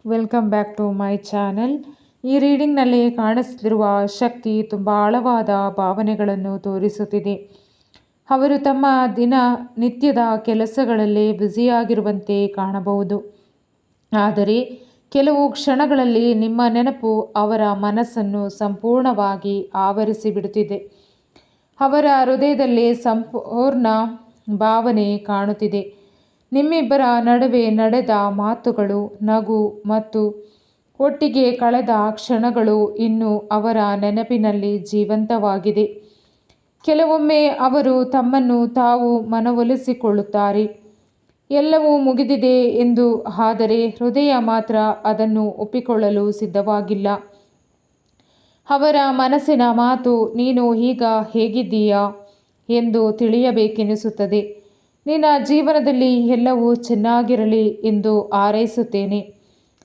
Welcome back to my channel. ಈ ರೀಡಿಂಗ್ನಲ್ಲಿ ಕಾಣಿಸುತ್ತಿರುವ ಶಕ್ತಿ ತುಂಬ ಆಳವಾದ ಭಾವನೆಗಳನ್ನು ತೋರಿಸುತ್ತಿದೆ. ಅವರು ತಮ್ಮ ದಿನನಿತ್ಯದ ಕೆಲಸಗಳಲ್ಲಿ ಬ್ಯುಸಿಯಾಗಿರುವಂತೆ ಕಾಣಬಹುದು. ಆದರೆ ಕೆಲವು ಕ್ಷಣಗಳಲ್ಲಿ ನಿಮ್ಮ ನೆನಪು ಅವರ ಮನಸ್ಸನ್ನು ಸಂಪೂರ್ಣವಾಗಿ ಆವರಿಸಿಬಿಡುತ್ತಿದೆ. ಅವರ ಹೃದಯದಲ್ಲಿ ಸಂಪೂರ್ಣ ಭಾವನೆ ಕಾಣುತ್ತಿದೆ. ನಿಮ್ಮಿಬ್ಬರ ನಡುವೆ ನಡೆದ ಮಾತುಗಳು, ನಗು ಮತ್ತು ಒಟ್ಟಿಗೆ ಕಳೆದ ಕ್ಷಣಗಳು ಇನ್ನೂ ಅವರ ನೆನಪಿನಲ್ಲಿ ಜೀವಂತವಾಗಿದೆ. ಕೆಲವೊಮ್ಮೆ ಅವರು ತಮ್ಮನ್ನು ತಾವು ಮನವೊಲಿಸಿಕೊಳ್ಳುತ್ತಾರೆ, ಎಲ್ಲವೂ ಮುಗಿದಿದೆ ಎಂದು. ಆದರೆ ಹೃದಯ ಮಾತ್ರ ಅದನ್ನು ಒಪ್ಪಿಕೊಳ್ಳಲು ಸಿದ್ಧವಾಗಿಲ್ಲ. ಅವರ ಮನಸ್ಸಿನ ಮಾತು, ನೀನು ಈಗ ಹೇಗಿದ್ದೀಯಾ ಎಂದು ತಿಳಿಯಬೇಕೆನಿಸುತ್ತದೆ. ನಿನ್ನ ಜೀವನದಲ್ಲಿ ಎಲ್ಲವೂ ಚೆನ್ನಾಗಿರಲಿ ಎಂದು ಹಾರೈಸುತ್ತೇನೆ.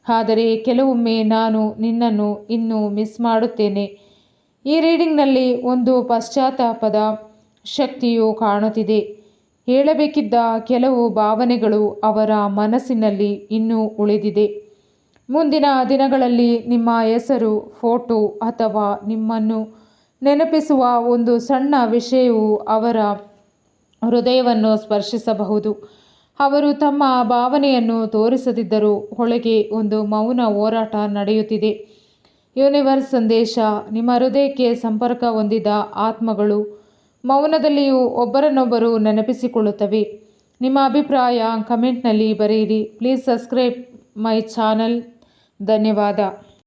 ಆದರೆ ಕೆಲವೊಮ್ಮೆ ನಾನು ನಿನ್ನನ್ನು ಇನ್ನೂ ಮಿಸ್ ಮಾಡುತ್ತೇನೆ. ಈ ರೀಡಿಂಗ್ನಲ್ಲಿ ಒಂದು ಪಶ್ಚಾತ್ತಾಪದ ಶಕ್ತಿಯು ಕಾಣುತ್ತಿದೆ. ಹೇಳಬೇಕಿದ್ದ ಕೆಲವು ಭಾವನೆಗಳು ಅವರ ಮನಸ್ಸಿನಲ್ಲಿ ಇನ್ನೂ ಉಳಿದಿದೆ. ಮುಂದಿನ ದಿನಗಳಲ್ಲಿ ನಿಮ್ಮ ಹೆಸರು, ಫೋಟೋ ಅಥವಾ ನಿಮ್ಮನ್ನು ನೆನಪಿಸುವ ಒಂದು ಸಣ್ಣ ವಿಷಯವು ಅವರ ಹೃದಯವನ್ನು ಸ್ಪರ್ಶಿಸಬಹುದು. ಅವರು ತಮ್ಮ ಭಾವನೆಯನ್ನು ತೋರಿಸದಿದ್ದರೂ ಒಳಗೆ ಒಂದು ಮೌನ ಹೋರಾಟ ನಡೆಯುತ್ತಿದೆ. ಯೂನಿವರ್ಸ್ ಸಂದೇಶ: ನಿಮ್ಮ ಹೃದಯಕ್ಕೆ ಸಂಪರ್ಕ ಹೊಂದಿದ ಆತ್ಮಗಳು ಮೌನದಲ್ಲಿಯೂ ಒಬ್ಬರನ್ನೊಬ್ಬರು ನೆನಪಿಸಿಕೊಳ್ಳುತ್ತವೆ. ನಿಮ್ಮ ಅಭಿಪ್ರಾಯ ಕಮೆಂಟ್ನಲ್ಲಿ ಬರೆಯಿರಿ. Please subscribe my channel. ಧನ್ಯವಾದ.